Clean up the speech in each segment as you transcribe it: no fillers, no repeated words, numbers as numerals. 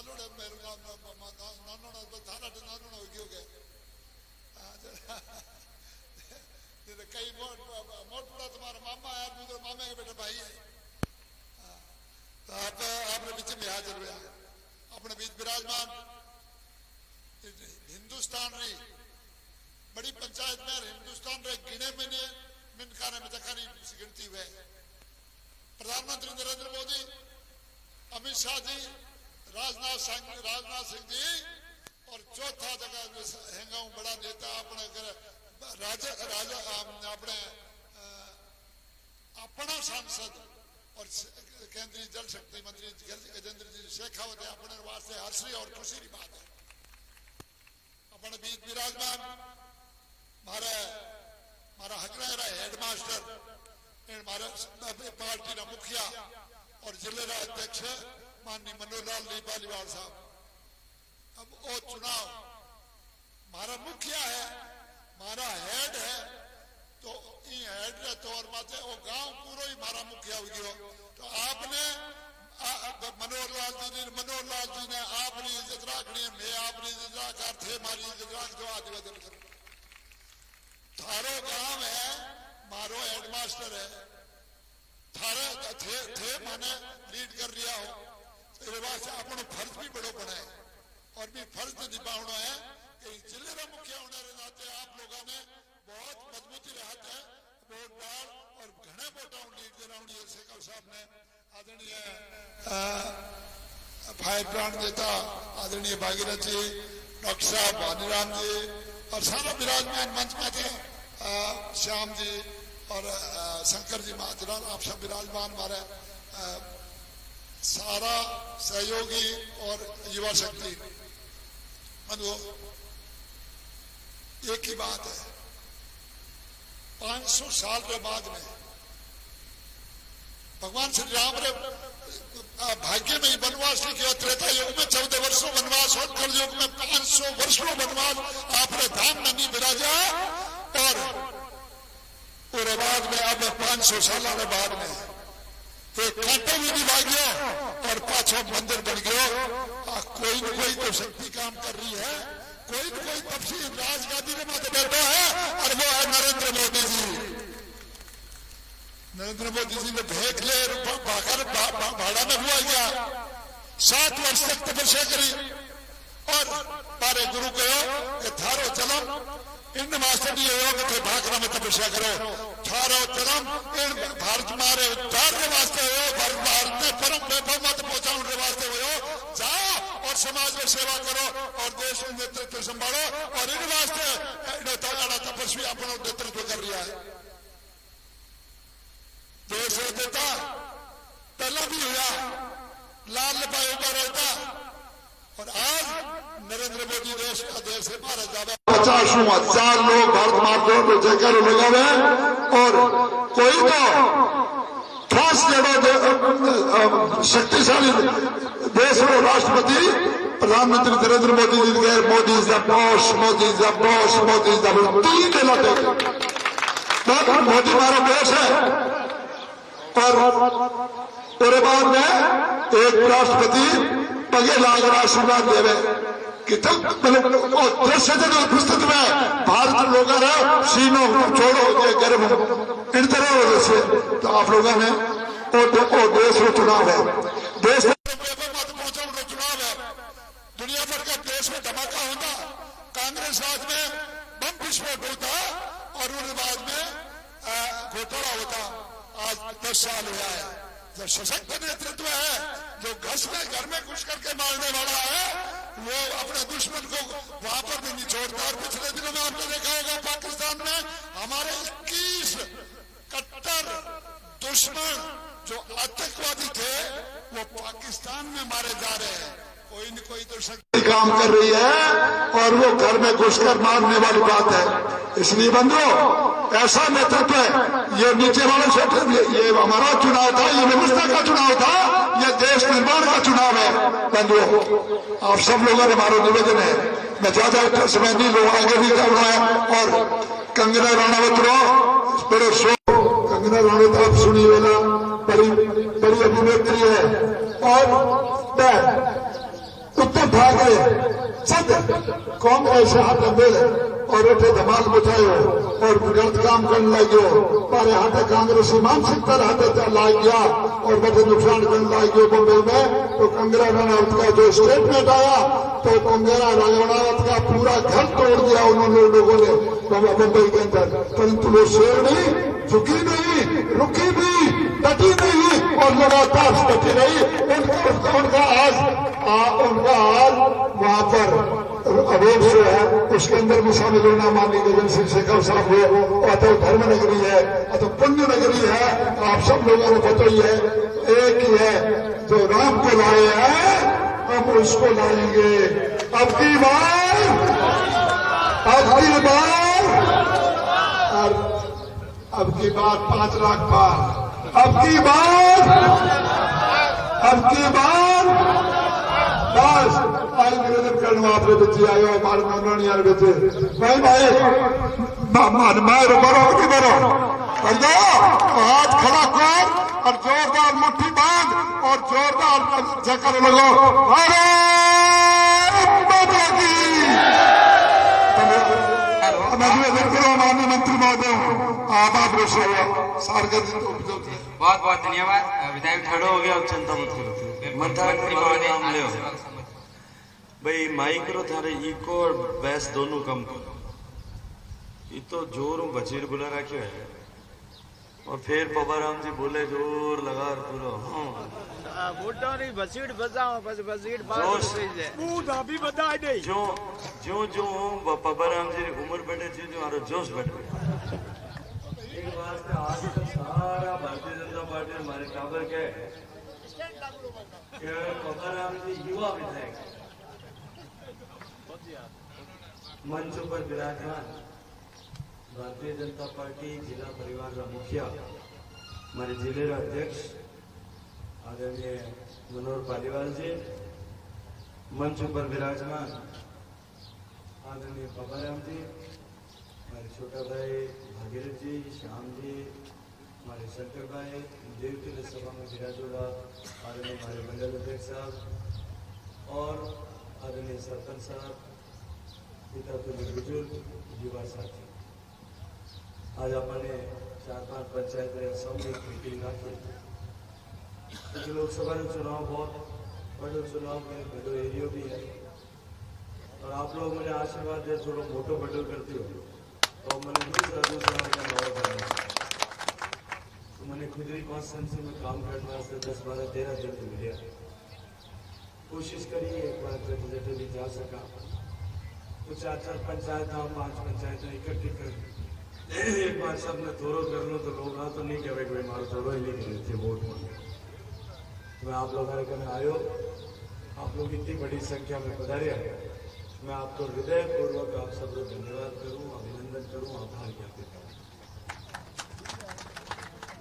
सालोड़े मेरे नानो थारा नानो हो गए कई मोटपुरा तुम्हारा मामा है दूसरे मामे के बेटा भाई है। तो आपने बीच में हाजिर हुआ अपने बीच विराजमान हिंदुस्तान री बड़ी पंचायत में हिंदुस्तान रे गिने मिने मिनकाने में तकरी गिनती हुए प्रधानमंत्री नरेंद्र मोदी, अमित शाह जी, राजनाथ सिंह जी और चौथा जगह हैंगा बड़ा नेता अपने राजा अपने अपना सांसद और केंद्रीय जल शक्ति मंत्री गजेंद्र जी शेखावत है अपने वास्ते हर्षी और खुशी की बात है। अपने बीच विराजमान मारा हकरा हेडमास्टर मारा पार्टी ना मुखिया और जिले का अध्यक्ष माननीय मनोहर लाल लीपालीवाल साहब। अब वो चुनाव मारा मुखिया है, मारा हेड है, तो हेड के तौर माते वो गांव पूरा ही मारा मुखिया हो गयो। तो आपने मनोहर लाल जी ने आपनी इज्जत रखनी है, मैं आपनी इज्जत रखा थे, मारी इज्जत रख दो आदिवासी करो। थारो गांव है, मारो हेडमास्टर है, थारे थे माने लीड कर लिया हो, तो वास्ते अपनो फर्ज भी बड़ो बनाए और भी फर्ज निभाना है कि जिले का मुखिया होने के नाते आप लोगों ने बहुत मजबूती रहते हैं वोट डाल और घने वोटा लीड देना शेखर साहब ने आदरणीय फायर प्लांट नेता आदरणीय भागीरथ जी, डॉक्टर साहब भानीराम जी और सारा विराजमान मंच में थे श्याम जी और शंकर जी महाजरान, आप सब विराजमान हमारे सारा सहयोगी और युवा शक्ति। एक ही बात है, 500 साल के बाद में भगवान श्री राम रे भाग्य में ही वनवास लिखे त्रेता युग में 14 वर्षों वनवास और कल युग में 500 वर्षों वनवास आपने धाम में नहीं विराजा और पूरे बाद में अब 500 साल के बाद में एक कांटे भी नहीं भाग्यो और पाछो मंदिर बन गयो। कोई न कोई तो शक्ति काम कर रही है, कोई न कोई तफसील राजगादी के माथे बैठा है और वो है नरेंद्र मोदी जी। नरेंद्र मोदी जी ने भेंट ले भाड़ा में हुआ गया 7 वर्ष तक तपस्या करी और पारे गुरु कहो कि थारो जन्म इन वास्ते नहीं हो कि भाखरा में तपस्या करो, थारो जन्म इन भारत मारे उद्धार के वास्ते हो, भारत ने परम वैभव मत पहुंचाने के वास्ते हो। जाओ और समाज में सेवा करो और देश में नेतृत्व संभालो और इन वास्ते तपस्वी अपना नेतृत्व कर रहा है। देश देता पहला भी हुआ लाल लपाए ऊपर रहता और आज नरेंद्र मोदी देश का देश है भारत ज्यादा 50,000 लोग भारत माता को जयकार लगावे और कोई तो खास शक्तिशाली देश में राष्ट्रपति प्रधानमंत्री नरेंद्र मोदी जी के Modi is the boss, Modi is the boss, Modi is the boss 3 के लटे मोदी हमारा बॉस है। और पूरे बाद में एक राष्ट्रपति पगे लाग आशीर्वाद देवे कि दृश्य पुस्तक में भारत लोग सीनो छोड़ो ये गर्व इन तरह से। तो आप लोगों ने देश को चुनाव है, देश चुनाव है, दुनिया भर का देश में धमाका होता, कांग्रेस राज में बम विस्फोट होता और उसके बाद में घोटाला होता। आज 10 साल हुआ है जो सशक्त नेतृत्व है, जो घर में घुस करके मारने वाला है, वो अपने दुश्मन को वहां पर भी नहीं छोड़ता। और पिछले दिनों में आपने देखा होगा पाकिस्तान में हमारे 21 कट्टर दुश्मन जो आतंकवादी थे वो पाकिस्तान में मारे जा रहे हैं। कोई न कोई तो शक्ति काम कर रही है और वो घर में घुसकर मारने वाली बात है। इसलिए बंधुओं ऐसा नेतृत्व है, ये नीचे वाले क्षेत्र ये हमारा चुनाव था, ये व्यवस्था का चुनाव था, ये देश निर्माण का चुनाव है। बंधुओं आप सब लोगों ने हमारा निवेदन है, मैं ज्यादा समय नहीं लोग आगे भी कर रहा है। और कंगना राणावत बड़े शो कंगना राणावत आप सुनी वाला बड़ी अभिनेत्री है और उठा के जब कांग्रेस हाथ मिले और उठे धमाल बुझायो और गलत काम करने लगे पर हाथे कांग्रेसी मानसिकता हाथे लाई गया और बड़े नुकसान करने लगे बम्बई में। तो कंगना रनावत का जो स्टेटमेंट आया तो कंगना रनावत का पूरा घर तोड़ दिया उन्होंने लोगों ने मुंबई के अंदर, परंतु वो शेर नहीं, झुकी नहीं, रुकी नहीं, डटी नहीं और लगातार डटी रही। उनका आज वहां पर अवोध जो है उसके अंदर भी शामिल होना माननीय गगन सिंह शेखावत साहब हुए। अतः धर्म नगरी है, अतः पुण्य नगरी है, आप सब लोगों को पता ही है। एक ही है जो राम को लाए हैं हम उसको लाएंगे। अब की बार अब की बार 5 लाख पार, अब की बार बस आई निवेदन करने आपने बच्चे आयो हमारे मनोनी यार बच्चे भाई मैं बरो बंदो हाथ खड़ा कर और जोरदार मुट्ठी बांध और जोरदार जयकार लगो। अरे निवेदन करो माननीय मंत्री महोदय आप सार्वजनिक बहुत बहुत धन्यवाद। विधायक खड़ो हो गया, अब चिंता मत करो। मंत्री महोदय भाई माइक रो थारे इको और बेस दोनों कम करो। ये तो जोर बचीर बुला रखे है और फिर पबाराम जी बोले जोर लगा पूरा मोटा नहीं बसीट बजाओ बस बसीट बात अभी बता दे जो पबाराम जी ने उम्र बैठे थी जो हमारा जोश बैठे एक बार से आज तक सारा भारतीय जनता पार्टी हमारे काबर के पबाराम जी युवा विधायक मंच पर विराजमान भारतीय जनता पार्टी जिला परिवार का मुखिया हमारे जिले का अध्यक्ष आदरणीय मनोहर पालीवाल जी, मंच पर विराजमान आदरणीय पबाराम जी, हमारे छोटा भाई भागीरथ जी, श्याम जी, हमारे शंकर भाई, देवतिल सभा में विराजोड़ा आदरणीय हमारे मंडल अध्यक्ष साहब और आदरणीय सरपंच साहब, पिता तुल्य बुजुर्ग युवा साथी। आज अपने 4-5 पंचायत असेंबली मीटिंग रखी क्योंकि लोकसभा चुनाव बहुत बड़े चुनाव में बड़ो एरियो भी है और आप लोग मुझे आशीर्वाद दे थोड़ा मोटो बटो करती हो तो मैंने भी दूसरा का माहौल करना तो मैंने खुद ही कॉन्स्टेंसी में काम करने वास्ते 10-12-13 दिन मिले। कोशिश करिए एक बार जब भी जा सका तो 4-4 पंचायत 5 पंचायत इकट्ठी कर एक बार सब में थोड़ा कर लो तो लोग तो नहीं कहे कि मारो थोड़ा ही नहीं थे वोट में। मैं आप लोग आयो, आप लोग इतनी बड़ी संख्या में पधारे, मैं आपको हृदय पूर्वक आप सबको धन्यवाद करूं, अभिनंदन करूं, आभार ज्ञापित करूं।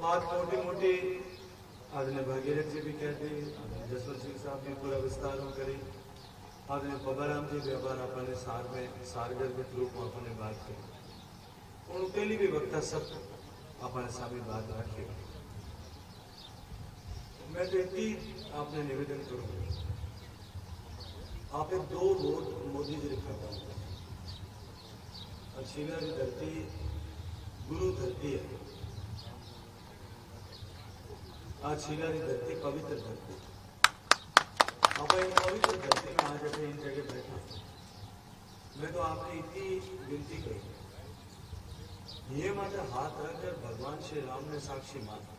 बात मोटी आदरणीय भागीरथ जी भी कहते जसवंत सिंह साहब भी पूरा विस्तार करी, आदरणीय पबाराम जी भी अबार अपने सार में सार्वजनिक रूप में अपने बात करी और पहली भी वक्ता सब अपने सामने बात रखी। मैं तो इतनी आपने निवेदन करूंगा, आप 2 वोट मोदी जी लिखा था और शीला की धरती गुरु धरती है। आज शीला की धरती पवित्र धरती, आप इन पवित्र धरती में आज अपने इन जगह बैठा। मैं तो आपने इतनी विनती करी, ये मात्र हाथ रखकर भगवान श्री राम ने साक्षी माना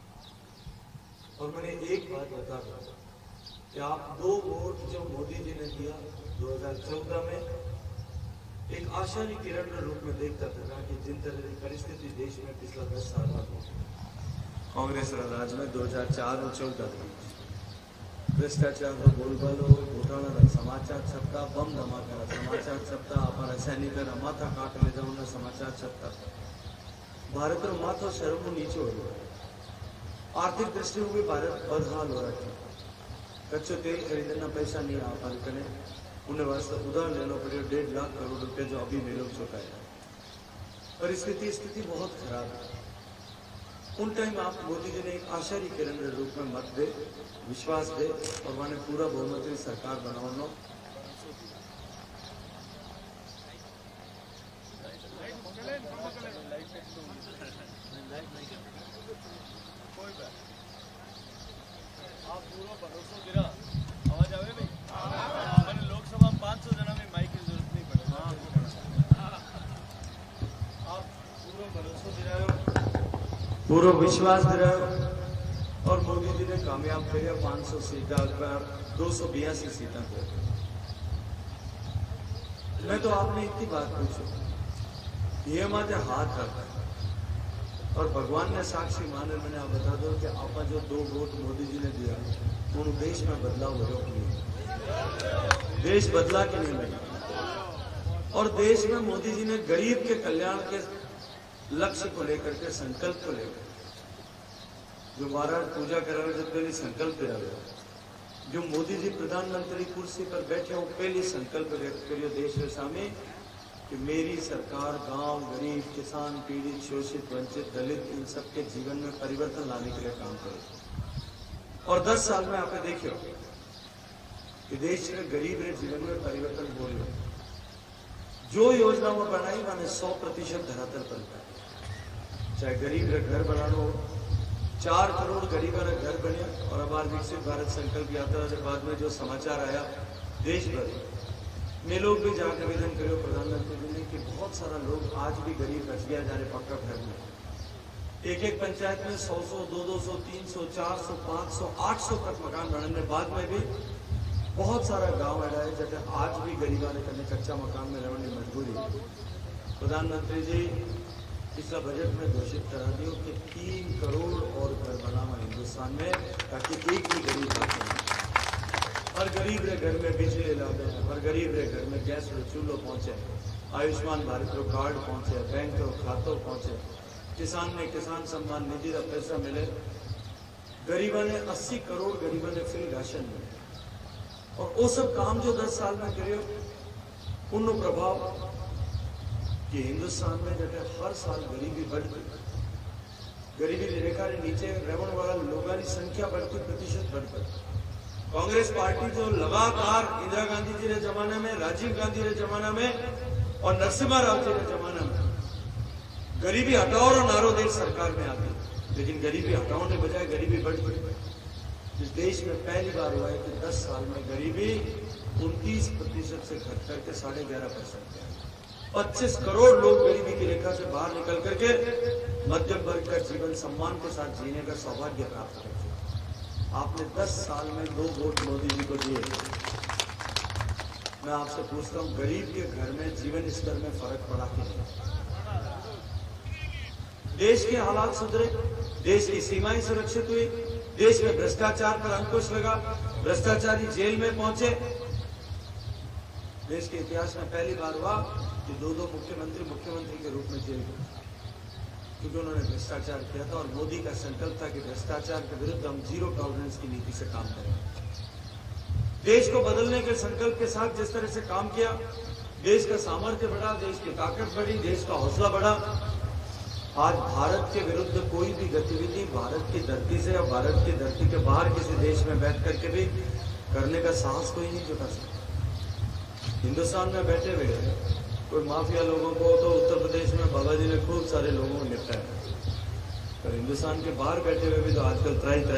और मैंने एक बात बता दूं कि आप 2 वोट जो मोदी जी ने दिया 2014 में एक आशा की किरण के रूप में देखता था कि जिन तरह की परिस्थिति देश में पिछला 10 साल में कांग्रेस राज में 2004 और 14 भ्रष्टाचार का बोलबालो घोटाला समाचार छपता, बम धमाका समाचार छपता, अपना सैनिक माथा काट ले जाओ समाचार छपता। भारत में माथा शर्म नीचे हो गया, आर्थिक दृष्टि में भी भारत बदहाल हो रहा है। कच्चो तेल खरीदना पैसा नहीं आ पा रहे, उन्हें वास्ते उधार लेना पड़े 1.5 लाख करोड़ रुपए जो अभी मिल चुका है। स्थिति बहुत खराब है। उन टाइम आप मोदी जी ने एक आशा की किरण के रूप में मत दे, विश्वास दे और मैंने पूरा बहुमत सरकार बनाना आप पूरा भरोसा गिरा आवाज आवे भाई मैंने लोकसभा 500 जना में माइक की जरूरत नहीं पड़े आप पूरा भरोसा दिलायो पूरा विश्वास दिलायो और मोदी जी ने कामयाब किया 500 सीटा पर 282 सीटा को। मैं तो आपने इतनी बात पूछी ये माते हाथ रखा और भगवान ने साक्षी माने मैंने आप बता दो कि आपका जो 2 वोट मोदी जी ने दिया उन देश में बदलाव हो रहा नहीं, देश बदला कि नहीं बदला। और देश में मोदी जी ने गरीब के कल्याण के लक्ष्य को लेकर के संकल्प को लेकर जो महाराज पूजा करा रहे पहले संकल्प दिया गया, जो मोदी जी प्रधानमंत्री कुर्सी पर बैठे हो पहले संकल्प व्यक्त करियो देश के सामने कि मेरी सरकार गांव गरीब किसान पीड़ित शोषित वंचित दलित इन सबके जीवन में परिवर्तन लाने के लिए काम करे। और 10 साल में आपने देखियो कि देश के गरीब के जीवन में परिवर्तन हो रही जो योजना वो बनाई मैंने 100% धरातल पर चाहे गरीब का घर बनाना हो 4 करोड़ गरीब का घर बने। और अब विकसित भारत संकल्प यात्रा के बाद में जो समाचार आया देश भर में लोग भी जाकर निवेदन करो प्रधानमंत्री जी ने कि बहुत सारा लोग आज भी गरीब रच गया जा रहे पक्का घर में। एक पंचायत में 100, 200, 300, 400, 500, 800 तक मकान बनने बाद में भी बहुत सारा गांव ऐसा है जैसे आज भी गरीब वाले करने कच्चा मकान में रहने की मजबूरी। प्रधानमंत्री जी पिछला बजट में घोषित करा दियो कि 3 करोड़ और घर बनाना हिंदुस्तान में ताकि एक भी गरीब हर गरीब रे घर में बिजली लागे, हर गरीब रे घर में गैस रो चूल्हो पहुंचे, आयुष्मान भारत रो कार्ड पहुंचे, बैंक रो खातो पहुंचे, किसान ने किसान सम्मान निधि का पैसा मिले, गरीबों ने 80 करोड़ गरीबों ने फ्री राशन मिले। और वो सब काम जो 10 साल में करियो उन प्रभाव कि हिंदुस्तान में जब हर साल गरीबी बढ़ती, गरीबी रेखा के नीचे रहने वाला लोगों की संख्या बढ़ती, प्रतिशत बढ़ती। कांग्रेस पार्टी जो लगातार इंदिरा गांधी जी के जमाने में, राजीव गांधी के जमाना में और नरसिम्हा राव जी के जमाना में गरीबी हटाओ और नारो देश सरकार में आती, लेकिन गरीबी हटाओ के बजाय गरीबी बढ़ गई। इस देश में पहली बार हुआ है कि 10 साल में गरीबी 29% से घट करके 11.5%। 25 करोड़ लोग गरीबी की रेखा से बाहर निकल करके मध्यम वर्ग का जीवन सम्मान के साथ जीने का सौभाग्य प्राप्त कर। आपने 10 साल में 2 वोट मोदी जी को दिए। मैं आपसे पूछता हूं गरीब के घर में जीवन स्तर में फर्क पड़ा कि नहीं? देश के हालात सुधरे, देश की सीमाएं सुरक्षित हुई, देश में भ्रष्टाचार पर अंकुश लगा, भ्रष्टाचारी जेल में पहुंचे। देश के इतिहास में पहली बार हुआ कि 2 मुख्यमंत्री के रूप में जेल गए क्योंकि उन्होंने भ्रष्टाचार किया था। और मोदी का संकल्प था कि भ्रष्टाचार के विरुद्ध हम 0 टॉलरेंस की नीति से काम करें। देश को बदलने के संकल्प के साथ जिस तरह से काम किया, देश का सामर्थ्य बढ़ा, देश की ताकत बढ़ी, देश का हौसला बढ़ा। आज भारत के विरुद्ध कोई भी गतिविधि भारत की धरती से या भारत की धरती के बाहर किसी देश में बैठ करके भी करने का साहस कोई नहीं जुटा सकता। हिंदुस्तान में बैठे हुए कोई माफिया लोगों को तो उत्तर प्रदेश में बाबा जी ने खूब सारे लोगों को निपटाया, पर हिंदुस्तान के बाहर बैठे हुए भी तो आजकल त्राई का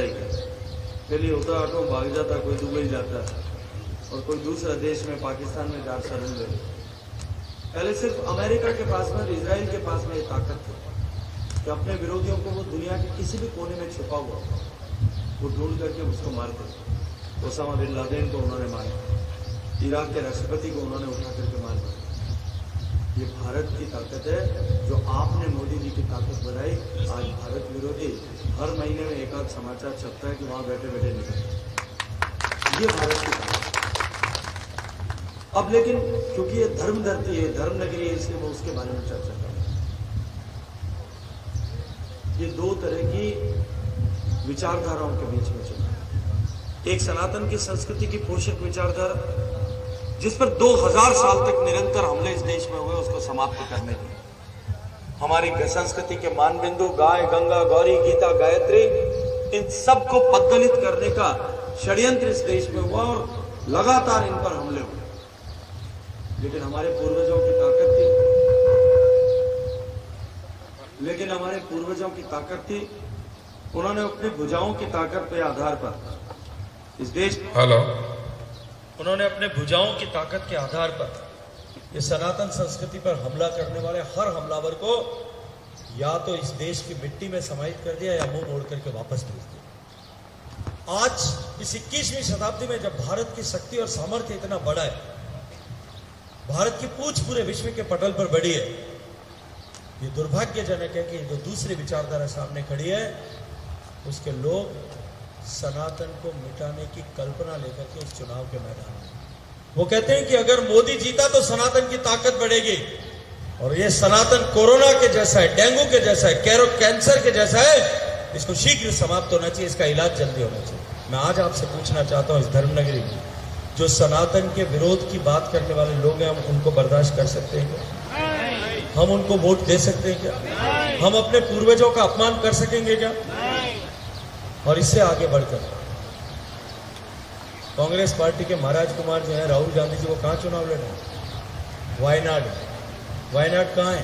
पहले होता ऑटो भाग जाता, कोई दुबई जाता और कोई दूसरा देश में पाकिस्तान में जा शरण ले। पहले सिर्फ अमेरिका के पास में, इजराइल के पास में ये ताकत थी कि अपने विरोधियों को वो दुनिया के किसी भी कोने में छुपा हुआ वो ढूंढ करके उसको मारते। ओसामा बिन लादेन को उन्होंने मारा, इराक के राष्ट्रपति को उन्होंने उठा करके मार दिया। ये भारत की ताकत है जो आपने मोदी जी की ताकत बनाई। आज भारत विरोधी हर महीने में एक आध समाचार छपता है कि वहां बैठे बैठे निकल, ये भारत की ताकत। अब लेकिन क्योंकि ये धर्म धरती है, धर्म नगरी है, इसलिए मैं उसके बारे में चर्चा करूं। ये 2 तरह की विचारधाराओं के बीच में चल रहा है। एक सनातन की संस्कृति की पोषक विचारधारा जिस पर 2000 साल तक निरंतर हमले इस देश में हुए, उसको समाप्त करने की हमारी संस्कृति के मानबिंदु गाय, गंगा, गौरी, गीता, गायत्री, इन सबको पद्दलित करने का षड्यंत्र इस देश में हुआ और लगातार इन पर हमले हुए। लेकिन हमारे पूर्वजों की ताकत थी, उन्होंने अपनी भुजाओं की ताकत के आधार पर इस देश उन्होंने अपने भुजाओं की ताकत के आधार पर इस सनातन संस्कृति पर हमला करने वाले हर हमलावर को या तो इस देश की मिट्टी में समाहित कर दिया या मुंह मोड़ करके वापस भेज दिया। आज इस 21वीं शताब्दी में जब भारत की शक्ति और सामर्थ्य इतना बड़ा है, भारत की पूंछ पूरे विश्व के पटल पर बढ़ी है, ये दुर्भाग्यजनक है कि जो दूसरी विचारधारा सामने खड़ी है उसके लोग सनातन को मिटाने की कल्पना लेकर के इस चुनाव के मैदान में वो कहते हैं कि अगर मोदी जीता तो सनातन की ताकत बढ़ेगी, और ये सनातन कोरोना के जैसा है, डेंगू के जैसा है, कैंसर के जैसा है, इसको शीघ्र समाप्त होना चाहिए, इसका इलाज जल्दी होना चाहिए। मैं आज आपसे पूछना चाहता हूं, इस धर्मनगरी में जो सनातन के विरोध की बात करने वाले लोग हैं, हम उनको बर्दाश्त कर सकते हैं क्या? हम उनको वोट दे सकते हैं क्या? हम अपने पूर्वजों का अपमान कर सकेंगे क्या? और इससे आगे बढ़कर कांग्रेस पार्टी के महाराज कुमार जो है राहुल गांधी जी, वो कहां चुनाव लड़ रहे हैं? वायनाड कहां है?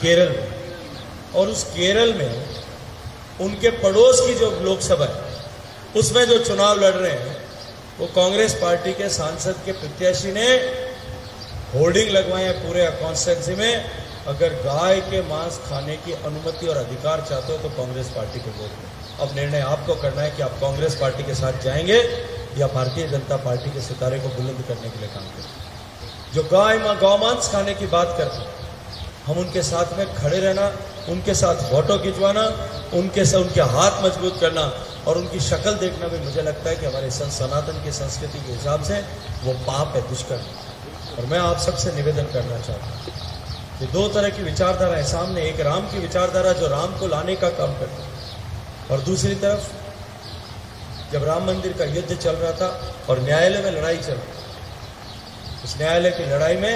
केरल में। और उस केरल में उनके पड़ोस की जो लोकसभा है उसमें जो चुनाव लड़ रहे हैं वो कांग्रेस पार्टी के सांसद के प्रत्याशी ने होर्डिंग लगवाए हैं पूरे कॉन्स्टिट्यूंसी में, अगर गाय के मांस खाने की अनुमति और अधिकार चाहते हो तो कांग्रेस पार्टी को वोट दो। अब निर्णय आपको करना है कि आप कांग्रेस पार्टी के साथ जाएंगे या भारतीय जनता पार्टी के सितारे को बुलंद करने के लिए काम करेंगे। जो गौ मांस खाने की बात करते हैं, हम उनके साथ में खड़े रहना, उनके साथ फोटो खिंचवाना, उनके हाथ मजबूत करना और उनकी शक्ल देखना भी मुझे लगता है कि हमारे सनातन की संस्कृति के हिसाब से वो पाप है, दुष्कर्म। और मैं आप सबसे निवेदन करना चाहता हूँ कि दो तरह की विचारधारा है सामने, एक राम की विचारधारा जो राम को लाने का काम करती है, और दूसरी तरफ जब राम मंदिर का युद्ध चल रहा था और न्यायालय में लड़ाई चल रही, उस न्यायालय की लड़ाई में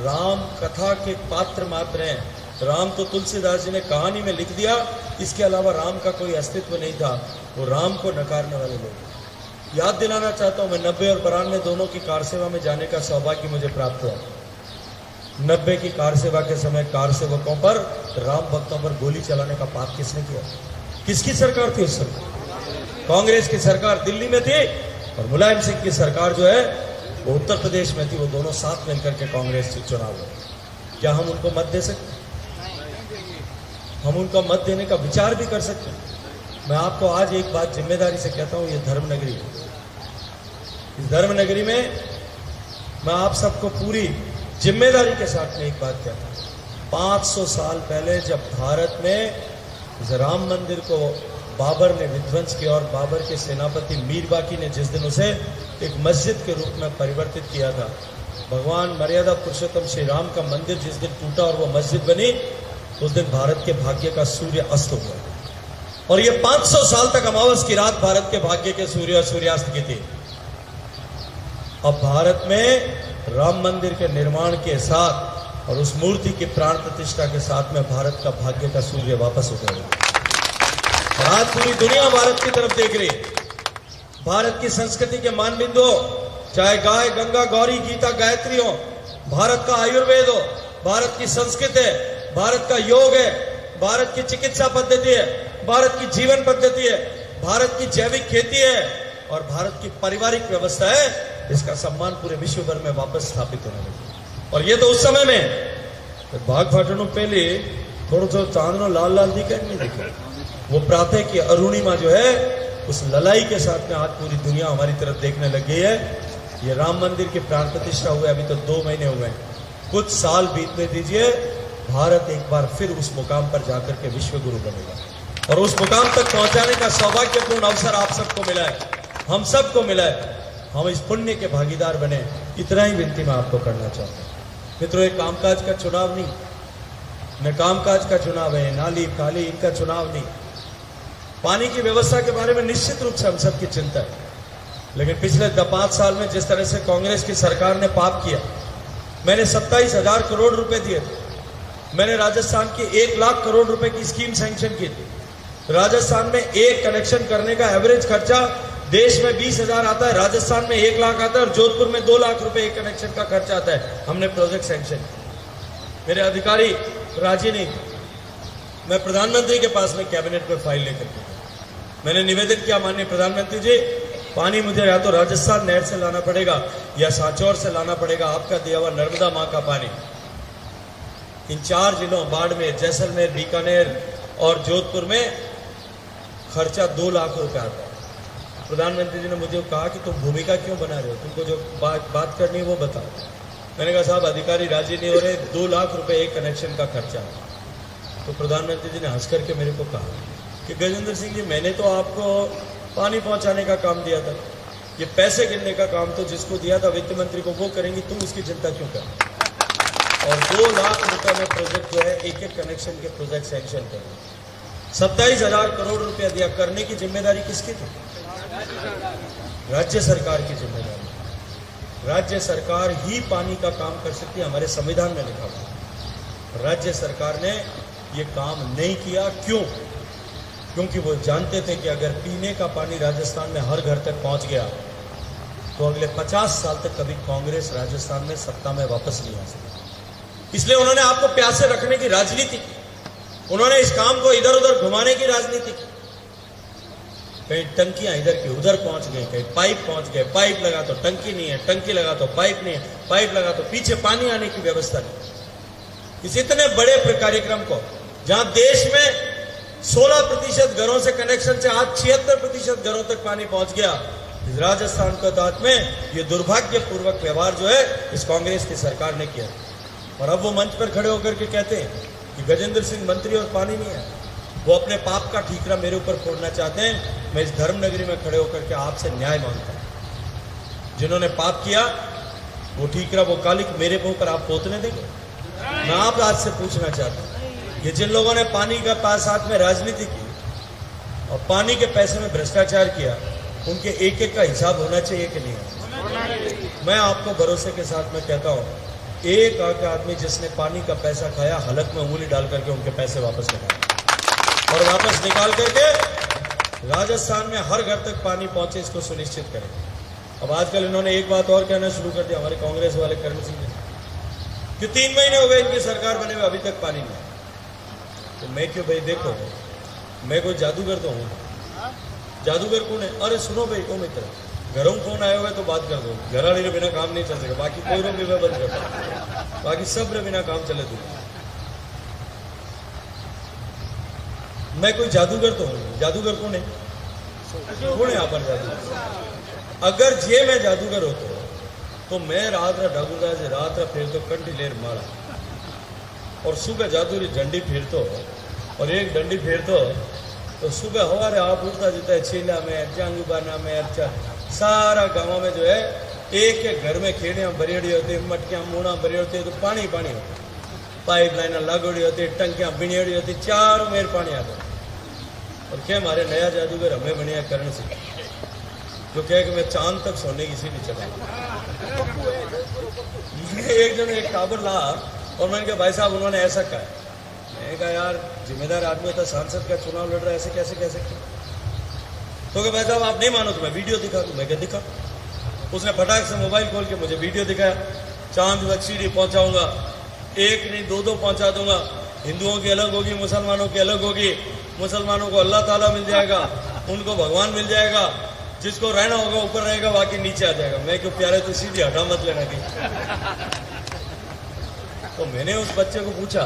राम कथा के पात्र मात्र हैं। राम तो तुलसीदास जी ने कहानी में लिख दिया, इसके अलावा राम का कोई अस्तित्व नहीं था, वो राम को नकारने वाले लोग। याद दिलाना चाहता हूं, मैं 90 और 92 दोनों की कार सेवा में जाने का सौभाग्य मुझे प्राप्त हुआ। 90 की कार सेवा के समय कार सेवकों पर, राम भक्तों पर गोली चलाने का पाप किसने किया? किसकी सरकार थी उस समय? कांग्रेस की सरकार दिल्ली में थी और मुलायम सिंह की सरकार जो है वो उत्तर प्रदेश में थी। वो दोनों साथ मिलकर के कांग्रेस चुनाव लड़े। क्या हम उनको मत दे सकते? हम उनको मत देने का विचार भी कर सकते हैं। मैं आपको आज एक बात जिम्मेदारी से कहता हूं, ये धर्मनगरी है। इस धर्मनगरी में मैं आप सबको पूरी जिम्मेदारी के साथ में एक बात कहता हूं। 500 साल पहले जब भारत में इस राम मंदिर को बाबर ने विध्वंस किया और बाबर के सेनापति मीर बाकी ने जिस दिन उसे एक मस्जिद के रूप में परिवर्तित किया था, भगवान मर्यादा पुरुषोत्तम श्री राम का मंदिर जिस दिन टूटा और वो मस्जिद बनी, उस दिन भारत के भाग्य का सूर्य अस्त हो गया। और ये 500 साल तक अमावस की रात भारत के भाग्य के सूर्य और सूर्यास्त की थी। अब भारत में राम मंदिर के निर्माण के साथ और उस मूर्ति की प्राण प्रतिष्ठा के साथ में भारत का भाग्य का सूर्य वापस हो गया। और आज पूरी दुनिया भारत की तरफ देख रही है। भारत की संस्कृति के मानबिंदु हो, चाहे गाय, गंगा, गौरी, गीता, गायत्री हो, भारत का आयुर्वेद हो, भारत की संस्कृति है, भारत का योग है, भारत की चिकित्सा पद्धति है, भारत की जीवन पद्धति है, भारत की जैविक खेती है और भारत की पारिवारिक व्यवस्था है, इसका सम्मान पूरे विश्व भर में वापस स्थापित होने लगा। और ये तो उस समय में भाग फाटनों पहले थोड़ा सा चांदनो लाल लाल दिखा नहीं दिखा। वो प्रातः की अरुणिमा जो है उस ललाई के साथ में आज पूरी दुनिया हमारी तरफ देखने लग गई है। ये राम मंदिर की प्राण प्रतिष्ठा हुए अभी तो 2 महीने हुए हैं, कुछ साल बीतने दीजिए, भारत एक बार फिर उस मुकाम पर जाकर के विश्व गुरु बनेगा। और उस मुकाम तक पहुंचाने का सौभाग्यपूर्ण अवसर आप सबको मिला है, हम सबको मिला है। हम इस पुण्य के भागीदार बने, इतना ही विनती मैं आपको करना चाहता हूं। मित्रों, एक कामकाज का चुनाव नहीं, न कामकाज का चुनाव है, नाली काली इनका चुनाव नहीं। पानी की व्यवस्था के बारे में निश्चित रूप से हम सबकी चिंता है, लेकिन पिछले 5 साल में जिस तरह से कांग्रेस की सरकार ने पाप किया, मैंने 27,000 करोड़ रुपए दिए थे। मैंने राजस्थान की 1 लाख करोड़ रुपए की स्कीम सैंक्शन की थी। राजस्थान में एक कनेक्शन करने का एवरेज खर्चा देश में 20,000 आता है, राजस्थान में 1 लाख आता है और जोधपुर में 2 लाख रुपए एक कनेक्शन का खर्चा आता है। हमने प्रोजेक्ट सैंक्शन किया। मेरे अधिकारी राजी नहीं थे। मैं प्रधानमंत्री के पास में कैबिनेट में फाइल लेकर गया। मैंने निवेदन किया, माननीय प्रधानमंत्री जी, पानी मुझे या तो राजस्थान नहर से लाना पड़ेगा या सांचौर से लाना पड़ेगा, आपका दिया हुआ नर्मदा मां का पानी। इन 4 जिलों बाड़मेर, जैसलमेर, बीकानेर और जोधपुर में खर्चा 2 लाख रुपए आता है। प्रधानमंत्री जी ने मुझे कहा कि तुम भूमिका क्यों बना रहे हो, तुमको जो बात करनी है वो बताओ। मैंने कहा साहब अधिकारी राजी नहीं हो रहे, 2 लाख रुपए एक कनेक्शन का खर्चा है। तो प्रधानमंत्री जी ने हंस करके मेरे को कहा कि गजेंद्र सिंह जी, मैंने तो आपको पानी पहुंचाने का काम दिया था, ये पैसे गिनने का काम तो जिसको दिया था वित्त मंत्री को वो करेंगी, तुम उसकी चिंता क्यों कर। और 2 लाख रुपए में प्रोजेक्ट जो है एक एक कनेक्शन के प्रोजेक्ट सैंक्शन करें। 27,000 करोड़ रुपया दिया, करने की जिम्मेदारी किसकी थी? राज्य सरकार की जिम्मेदारी। राज्य सरकार ही पानी का काम कर सकती है, हमारे संविधान में लिखा हुआ। राज्य सरकार ने ये काम नहीं किया। क्यों? क्योंकि वो जानते थे कि अगर पीने का पानी राजस्थान में हर घर तक पहुंच गया तो अगले 50 साल तक कभी कांग्रेस राजस्थान में सत्ता में वापस नहीं आ सकती। इसलिए उन्होंने आपको प्यासे रखने की राजनीति की, उन्होंने इस काम को इधर उधर घुमाने की राजनीति की। कहीं टंकियां इधर की उधर पहुंच गई, कहीं पाइप पहुंच गए, पाइप लगा तो टंकी नहीं है, टंकी लगा तो पाइप नहीं है, पाइप लगा तो पीछे पानी आने की व्यवस्था नहीं। इस इतने बड़े कार्यक्रम को, जहां देश में 16% घरों से कनेक्शन से आज 76% घरों तक पानी पहुंच गया, इस राजस्थान के तहत में ये दुर्भाग्यपूर्वक व्यवहार जो है इस कांग्रेस की सरकार ने किया। और अब वो मंच पर खड़े होकर के कहते हैं कि गजेंद्र सिंह मंत्री और पानी नहीं है। वो अपने पाप का ठीकरा मेरे ऊपर फोड़ना चाहते हैं। मैं इस धर्मनगरी में खड़े होकर के आपसे न्याय मांगता हूं। जिन्होंने पाप किया वो ठीकरा, वो कालिक मेरे ऊपर आप पोतने देंगे? मैं आप आज से पूछना चाहता हूं, ये जिन लोगों ने पानी का साथ में राजनीति की और पानी के पैसे में भ्रष्टाचार किया, उनके एक एक का हिसाब होना चाहिए कि नहीं? मैं आपको भरोसे के साथ में कहता हूं, एक आदमी जिसने पानी का पैसा खाया, हलक में उंगली डाल करके उनके पैसे वापस निकाले और वापस निकाल करके राजस्थान में हर घर तक पानी पहुंचे, इसको सुनिश्चित करें। अब आजकल इन्होंने एक बात और कहना शुरू कर दिया, हमारे कांग्रेस वाले करण सिंह जी, कि 3 महीने हो गए इनकी सरकार बने हुए, अभी तक पानी नहीं। तो मैं क्यों भाई, देखो मैं कोई जादूगर तो हूं? जादूगर कौन है? अरे सुनो भाई, ओ मित्र, घरों फोन आए हुए तो बात कर दो, घराड़ी के बिना काम नहीं चल सके, बाकी कोई रोक भी मैं बंद करता, बाकी सब रे बिना काम चले दूँ। मैं कोई जादूगर तो हूं? जादूगर कौन है? कौन है यहाँ पर जादूगर? अगर जे मैं जादूगर होता तो मैं रात डाकूगा से रात फिर तो कंठी लेर मारा और सुबह जादूरी झंडी फिरतो और एक डंडी फिरतो तो सुबह हमारे आप उठता जीता है, छीला में, जांगूबाना में, अच्छा सारा गाँव में जो है एक एक घर में खेड़ियाँ भरी होती, मटकियाँ मूणा भरी होती है, तो पानी पानी होता, पाइप लाइना लागोड़ी होती, टंकियाँ बिनियोड़ी होती, चारों मेर पानी आता। और क्या हमारे नया जादूगर हमें बनिया करण सिंह, जो कहे कि मैं चांद तक सोने की सीढ़ी चढ़ा। एक जन एक टावर ला और मैंने कहा भाई साहब उन्होंने ऐसा कहा। मैंने कहा यार जिम्मेदार आदमी था, सांसद का चुनाव लड़ रहा है, ऐसे कैसे कह सकते? तो भाई साहब आप नहीं मानो तो मैं वीडियो दिखा दूं। मैं क्या दिखा? उसने फटाक से मोबाइल खोल के मुझे वीडियो दिखाया, चांद तक सीढ़ी पहुंचाऊंगा, एक नहीं 2-2 पहुंचा दूंगा, हिंदुओं की अलग होगी, मुसलमानों की अलग होगी, मुसलमानों को अल्लाह ताला मिल जाएगा, उनको भगवान मिल जाएगा, जिसको रहना होगा ऊपर रहेगा, बाकी नीचे आ जाएगा। मैं क्यों प्यारे तो सीधी हटा मत लेना की। तो मैंने उस बच्चे को पूछा,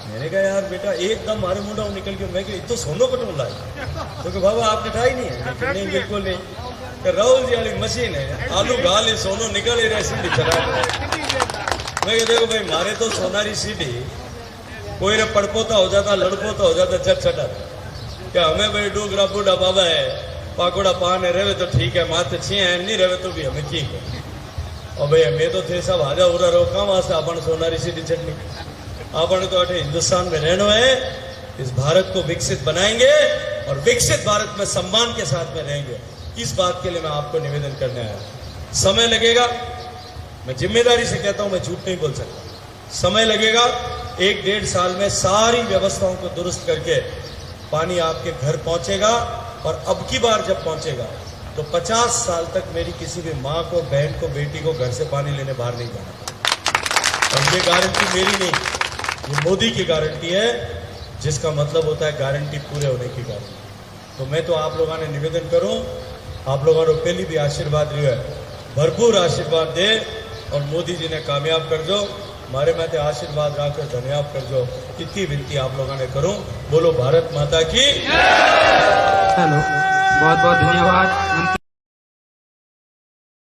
मैंने कहा यार बेटा एकदम मारे मुंडा निकल के, मैं तो सोनो को ढूंढ लाई तो बाबा आपने ठाई नहीं है? नहीं बिल्कुल नहीं। राहुल जी वाली मशीन है, आलू गाली सोनो निकल ही रहे, सीढ़ी चला। मैं देखो भाई मारे तो सोनारी सीढ़ी कोई रे पड़पोता हो जाता, लड़पोता हो जाता, जब चढ़ा क्या हमें भाई डूगरा बूढ़ा बाबा है, पाकोड़ा पान है, रहे तो ठीक है, माथे छी है, नहीं रहे तो भी हमें ठीक है। और भाई हमें तो थे सब हाजा उरा रहो, कहाँ वास्ते अपन सोनारी सीढ़ी चढ़नी? अपन तो अठे हिंदुस्तान में रहना है, इस भारत को विकसित बनाएंगे और विकसित भारत में सम्मान के साथ में रहेंगे। इस बात के लिए मैं आपको निवेदन करने आया। समय लगेगा, मैं जिम्मेदारी से कहता हूं, मैं झूठ नहीं बोल सकता। समय लगेगा, 1-1.5 साल में सारी व्यवस्थाओं को दुरुस्त करके पानी आपके घर पहुंचेगा। और अब की बार जब पहुंचेगा तो 50 साल तक मेरी किसी भी माँ को, बहन को, बेटी को घर से पानी लेने बाहर नहीं जाना। और ये गारंटी मेरी नहीं, ये मोदी की गारंटी है, जिसका मतलब होता है गारंटी पूरे होने की गारंटी। तो मैं तो आप लोगों ने निवेदन करूं, आप लोगों ने पहले भी आशीर्वाद लिया है, भरपूर आशीर्वाद दे और मोदी जी ने कामयाब कर दो, मारे माथे आशीर्वाद रखकर धन्यवाद कर दो, इतनी विनती आप लोगों ने करूं। बोलो भारत माता की। हेलो, बहुत बहुत धन्यवाद मंत्री